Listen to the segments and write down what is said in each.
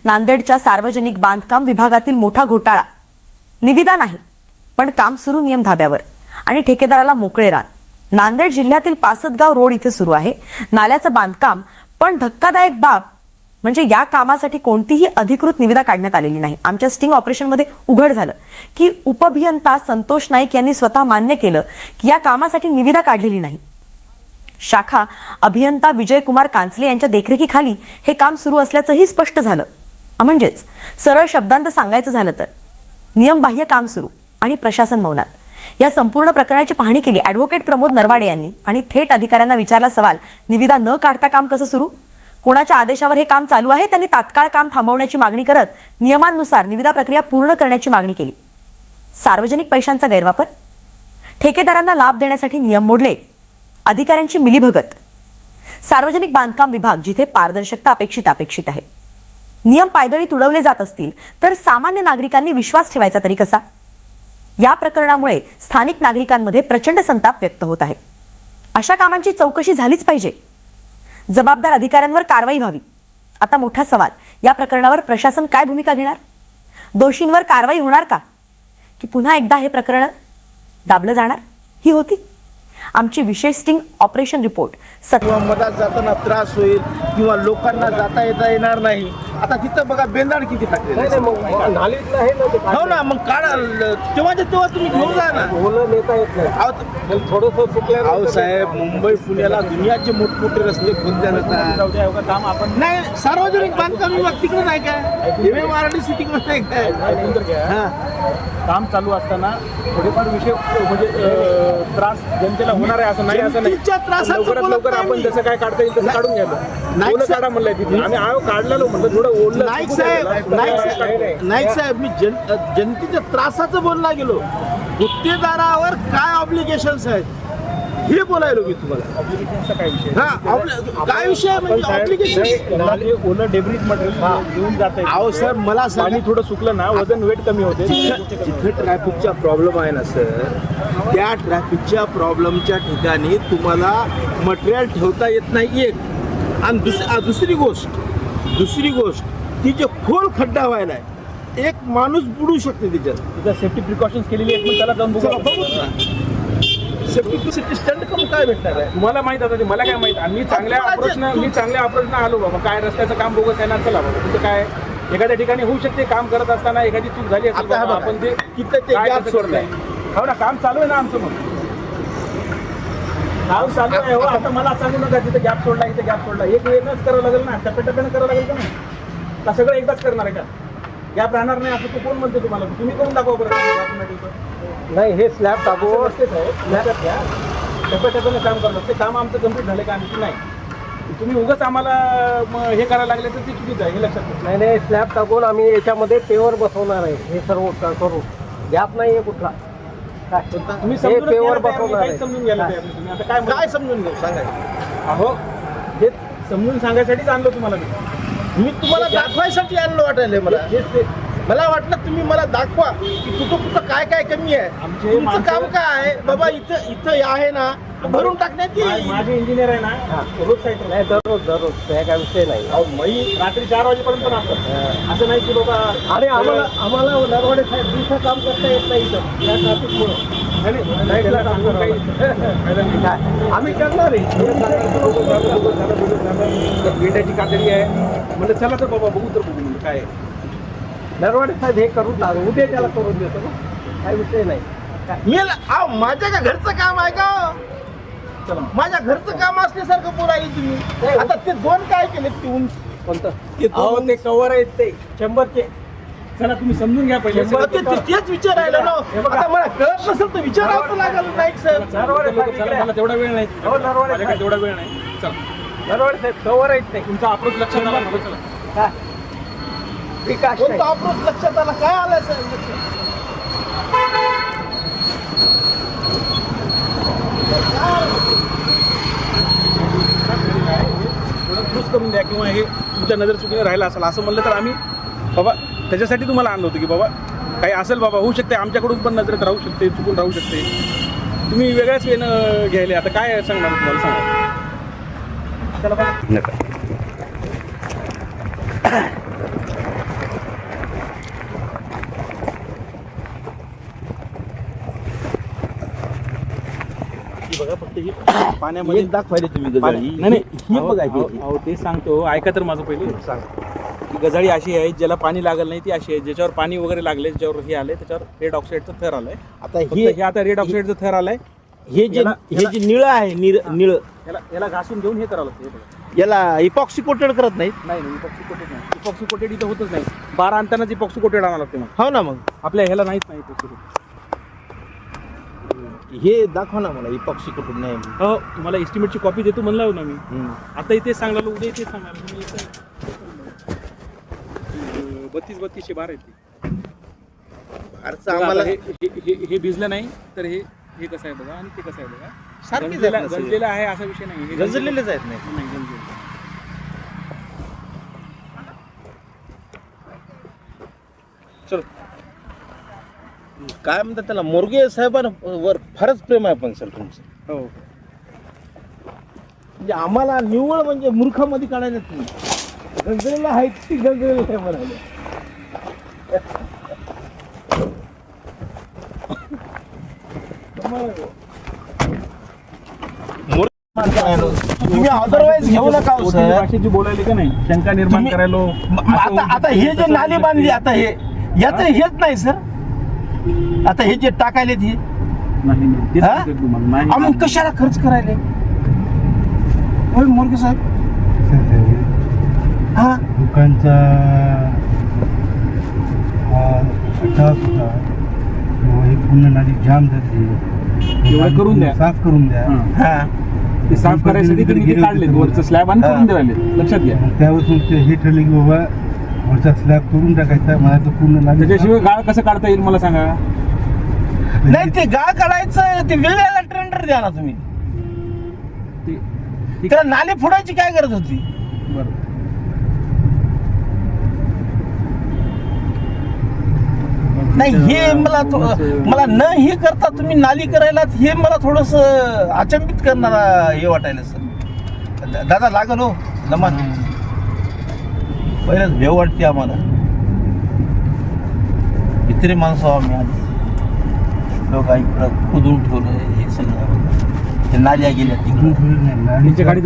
नांदेडच्या सार्वजनिक बांधकाम विभागातील मोठा घोटाळा. निविदा नाही पण काम सुरू नियम धाब्यावर आणि ठेकेदाराला मोकळे रान. नांदेड जिल्ह्यातील पासदगाव रोड इथे सुरू आहे नाल्याचं बांधकाम, पण धक्कादायक बाब म्हणजे या कामासाठी कोणतीही अधिकृत निविदा काढण्यात आलेली नाही. आमच्या स्टिंग ऑपरेशनमध्ये उघड झालं की उपअभियंता संतोष नाईक यांनी स्वतः मान्य केलं की या कामासाठी निविदा काढलेली नाही. शाखा अभियंता विजयकुमार कांचले यांच्या देखरेखीखाली हे काम सुरू असल्याचंही स्पष्ट झालं. म्हणजेच सरळ शब्दांत सांगायचं झालं तर नियमबाह्य काम सुरू आणि प्रशासन मौनात. या संपूर्ण प्रकरणाची पाहणी केली ॲडव्होकेट प्रमोद नरवाडे यांनी आणि थेट अधिकाऱ्यांना विचारला सवाल, निविदा न काढता काम कसं सुरू? कोणाच्या आदेशावर हे काम चालू आहे? त्यांनी तात्काळ काम थांबवण्याची मागणी करत नियमांनुसार निविदा प्रक्रिया पूर्ण करण्याची मागणी केली. सार्वजनिक पैशांचा गैरवापर, ठेकेदारांना लाभ देण्यासाठी नियम मोडले, अधिकाऱ्यांची मिलीभगत. सार्वजनिक बांधकाम विभाग जिथे पारदर्शकता अपेक्षित आहे, नियम पायदळी तुडवले जात असतील तर सामान्य नागरिकांनी विश्वास ठेवायचा तरी कसा? या प्रकरणामुळे स्थानिक नागरिकांमध्ये प्रचंड संताप व्यक्त होत आहे. अशा कामांची चौकशी झालीच पाहिजे, जबाबदार अधिकाऱ्यांवर कारवाई व्हावी. आता मोठा सवाल, या प्रकरणावर प्रशासन काय भूमिका घेणार? दोषींवर कारवाई होणार का, की पुन्हा एकदा हे प्रकरण दाबलं जाणार? ही होती आमची विशेष स्टिंग ऑपरेशन रिपोर्ट. किंवा मधात जाताना त्रास होईल किंवा लोकांना जाता येणार नाही. आता तिथं बघा बेंदाड किती टाकले हो ना, मग काढा तेव्हा तुम्ही घेऊन जा ना. अहो साहेब, मुंबई पुण्याला दुनियाचे मोठमोठे रस्ते कोणत्या जातात नाही. सार्वजनिक बांधकाम विभाग तिकडे नाही काय, MMRDC तिकडे नाही काय. काम चालू असताना थोडेफार विषय म्हणजे त्रास जनतेला होणार आहे असं नाही, असं नाही. लवकरात आपण जसं काय काढता येईल तसं काढून घ्यायला ओलं काढा म्हणलंय तिथे. आम्ही काढलेलो म्हणलं थोडं ओढलं. नाईक साहेब, मी जनतेच्या त्रासाचं बोलला गेलो. गुत्तेदारावर काय ऑब्लिगेशन्स आहेत हे बोलायलो मी तुम्हाला. ऑब्लिगेशनचा काय विषय? काय विषय म्हणजे ऑब्लिगेशन? ओलं डेब्रिज मटेरियल घेऊन जात आहे. अहो सर, मला पाणी थोडं सुकलं ना, वजन वेट कमी होते. जिथे ट्रॅफिकचा प्रॉब्लेम आहे ना सर, त्या ट्रॅफिकच्या प्रॉब्लेमच्या ठिकाणी तुम्हाला मटेरियल ठेवता येत नाही एक. आणि दुसरी गोष्ट ती जे खोल खड्डा व्हायला आहे, एक माणूस बुडू शकते त्याच्यात. तिथं सेफ्टी प्रिकॉशन्स केलेली आहेत, पण त्याला जाऊन बघू ना. सेफ्टी स्टंट करून काय भेटणार आहे तुम्हाला माहित आता? मला काय माहित? आणि मी चांगल्या अप्रोचनं आलो बाबा. काय रस्त्याचं काम बोगस आहे ना, चला बाबा तुमचं काय एखाद्या ठिकाणी होऊ शकते. काम करत असताना एखादी चूक झाली असेल, आपण ते गॅप सोडलाय. हो ना, काम चालू आहे ना आमचं. मग काम चालू आहे. हो, आता मला सांगू नका तिथे गॅप सोडला, इथे गॅप सोडला. एक वेगळंच करावं लागेल ना, टप्प्याटप्प्यानं करावं लागेल का नाही? का सगळं एकदाच करणार आहे का? गॅप राहणार नाही असं तू कोण म्हणते तुम्हाला? तुम्ही करून दाखवा बरं. नाही, हे स्लॅब टाकू टप्प्याटप्प्यानं काम करणार. ते काम आमचं कम्प्लीट झालं का आमची नाही. तुम्ही उगाच आम्हाला हे करायला लागले तर ते चुकीचं आहे, हे लक्षात. नाही, स्लॅब टाकून आम्ही याच्यामध्ये पेवर बसवणार आहे. हे सर्व करू, गॅप नाही आहे कुठला. तुम्ही पेवर बसवणार आहे. समजून घ्यायला तुम्ही आता काय समजून घेऊ सांगायचं? अहो, हे समजून सांगायसाठीच आणलं तुम्हाला. मी तुम्हाला दाखवायसाठी आणलं वाटायला. मला वाटलं तुम्ही मला दाखवा की कुठं काय कमी आहे. तुमचं काम काय आहे बाबा? इथं आहे ना, भरून टाकण्यात येईल. माझे इंजिनियर आहे ना, रोज साईट नाही, दररोज काय विषय नाही. अहो, मी रात्री 4 वाजेपर्यंत असतात. असं नाही की बाबा. आणि आम्हाला नरवाडे साहेब दिवसा काम करता येत नाही इथं या ट्रॅफिकमुळे. आम्ही करणार आहे. भेटायची कातडी आहे म्हणजे चला तर बाबा बघू तर बघू म्हणजे काय. नरवाडे साहेब हे करून टाकू, उद्या त्याला करून देतो ना, काही विषय नाही. माझ्या का घरचं काम आहे का? चला, माझ्या घरचं काम असल्यासारखं बोलायला तुम्ही. आता ते दोन काय केले? कोणतं? ते कव्हर आहेत ते 100चे. चला तुम्ही समजून घ्या पहिले. तेच विचारायला ना. आता मला कळत नसेल तर विचारावं लागेल नाईक साहेब. मला तेवढा वेळ नाही. नरवाडे तेवढा वेळ नाही. चला, नरवाडे साहेब कव्हर आहेत ते. तुमचा अप्रोच लक्षात आला. चला, विकास कोणता अप्रोच लक्षात आला? काय आलं साहेब प्रूफ करून द्या किंवा हे तुमच्या नजर चुकीने राहिला असेल असं म्हणलं तर आम्ही बाबा त्याच्यासाठी तुम्हाला आणलं होतं की बाबा काही असेल बाबा, होऊ शकते आमच्याकडून पण नजरेत राहू शकते, चुकून राहू शकते. तुम्ही वेगळ्याच वेळेनं घ्यायला आता काय सांगणार तुम्हाला सांगा. चला बघा. ही बघा फक्त ही पाण्यामध्ये एक दाखवायला तुम्ही गजाळी. नाही नाही ही अहो, बघा अहो, अहो, तेच सांगतो ऐका तर माझं पहिले सांग की गजाळी अशी आहे ज्याला पाणी लागलं नाही ती अशी आहे ज्याच्यावर पाणी वगैरे लागले ज्याच्यावर हे आले त्याच्यावर रेड ऑक्साईडचा थर आलाय आता फक्त हे हे आता रेड ऑक्साईडचा थर आलाय हे जे याला- जे निळं आहे निळं याला घासून घेऊन हे करावं लागतं हे बघा. याला इपॉक्सी कोटेड करत नाहीत. नाही इपॉक्सी कोटेड नाही इपॉक्सी कोटेड इथं होतच नाही 12 अंतानाच इपॉक्सी कोटेड आणावं लागते मग हो ना मग आपल्या ह्याला नाहीच नाही इपॉक्सी कोटेड. हे दाखवा ना मला इपॉक्सी कोटेड नाही म्हणून. हो तुम्हाला एस्टिमेटची कॉपी देतो म्हणला ना मी हम्म. आता इथे सांगला उद्या इथे सांगा 32-3212 येते फारसं आम्हाला हे भिजलं नाही तर हे कसं आहे बघा आणि ते कसं आहे बघा सारखीच गंजलेलं आहेत ना सगळे. गंजलेलं आहे असा विषय नाही हे गंजलेलेच आहेत नाही. नाही गंजलेलं. चलो काय म्हणतात त्याला मोरगे साहेबांवर फारच प्रेम आहे पण सर तुमचं. हो म्हणजे आम्हाला निव्वळ म्हणजे मूर्खामध्ये काढायला तुम्ही गंजलेलं आहे ती गंजलेलं आहे म्हणाले. तुम्ही अदरवाईज घेऊ नका हो, कोणत्याही सर. भाषेची बोलायली का नाही शंका निर्माण तुम्ही- करायला आता हे जे नाली बांधली आता हे याचं हेच नाही सर. आता हे जे टाकायलेत हे नाही नाही, तेच हा? सांगतोय तुम्हाला. नाही. आम्ही कशाला खर्च करायले होय मोरगे साहेब. हा दुकानचा त्रास होता किंवा हे पूर्ण नाली जाम झाली तेवढं करून द्या. साफ करून द्या. हां. हा ते साफ करायसाठी तुम्ही ते काढले वरचं स्लॅब आणि करून द्यायला लक्षात घ्या मग त्यावेळेस मग ते हे ठरलं की बाबा वरचा स्लॅब तोडून टाकायचा मला तर पूर्ण नाली त्याच्याशिवाय गाळ कसं काढता येईल मला सांगा नाही ते गाळ काढायचं ते वेगळ्याला टेंडर द्या ना तुम्ही. ते- त्याला नाली फोडायची काय गरज होती. बरं नाही हे मला न हे करता तुम्ही नाली करायला हे मला थोडस अचंबित करणारा हे वाटायला सर. दादा लागल हो जमान पहिलेच भेव वाटते आम्हाला. इतरे माणसं आहो आम्ही आधी लोक इकडं कुदून ठेवलं हे सगळं ते नाल्या गेल्या तिकडं. त्यांच्या गाडीत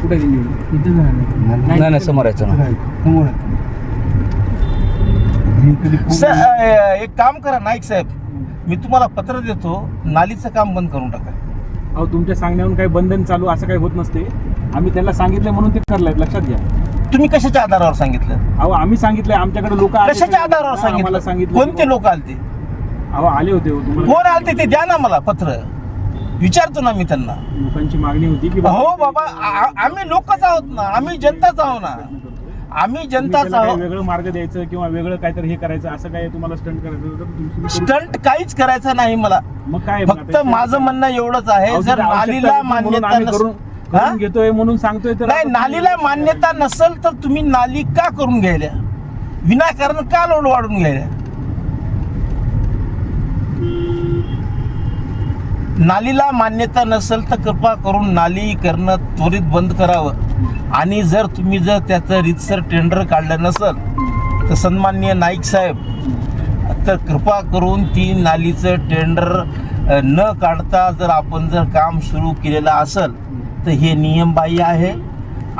कुठे गेली नाही समोर आहे समोर आहे. ही कधी पूर्ण- सर एक काम करा नाईक साहेब मी तुम्हाला पत्र देतो नालीचं काम बंद करून टाका. अहो तुमच्या सांगण्यावरून काही बंधन चालू असं काही होत नसते आम्ही त्यांना सांगितलं म्हणून ते करलंय लक्षात घ्या तुम्ही कशाच्या आधारावर सांगितलं. अहो आम्ही सांगितलंय आमच्याकडे लोक कशाच्या आधारावर सांगितलं सांगितलं कोणते लोक आलते अहो आले होते हो, तुम्हाला कोण आलते ते द्या ना मला पत्र विचारतो ना मी त्यांना. लोकांची मागणी होती की हो बाबा आम्ही लोकच आहोत ना आम्ही जनताच आहोत ना आम्ही तुम्ही जनताच त्याला काही आहोत. वेगळं मार्ग द्यायचं किंवा वेगळं काहीतरी हे करायचं असं काय तुम्हाला स्टंट करायचं होतं तर तुम्ही करू- स्टंट काहीच करायचं नाही मला. मग काय मग फक्त आता- माझं म्हणणं एवढंच आहे अहो, जर तिथे आवश्यकता नालीला होती म्हणून मान्यता आम्ही करून हा? करून घेतोय म्हणून सांगतोय तर नाही आता नालीला मान्यता नसेल तर तुम्ही नाली का करून घ्यायला विनाकारण का लोड वाढून घ्यायला. नालीला मान्यता नसेल तर कृपा करून नाली करणं त्वरित बंद करावं आणि जर तुम्ही जर त्याचं रीतसर टेंडर काढलं नसेल तर सन्माननीय नाईक साहेब तर कृपा करून ती नालीचं टेंडर न काढता जर आपण जर काम सुरू केलेलं असेल तर हे नियमबाह्य आहे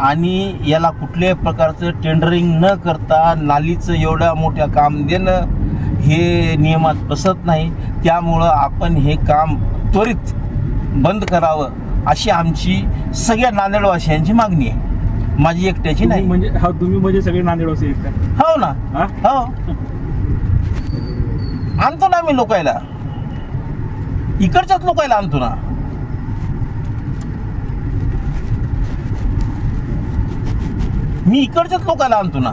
आणि याला कुठल्याही प्रकारचं टेंडरिंग न करता नालीचं एवढ्या मोठ्या काम देणं हे नियमात बसत नाही. त्यामुळं आपण हे काम त्वरित बंद करावं अशी आमची सगळ्या नांदेडवासियांची मागणी आहे. माझी एकट्याची तुम्ही नाही. म्हणजे हा तुम्ही म्हणजे सगळे नांदेडवासी आहेत का हो ना हा? हो आणतो ना मी लोकायला इकडच्याच लोकायला आणतो ना. मी इकडच्याच लोकायला आणतो ना.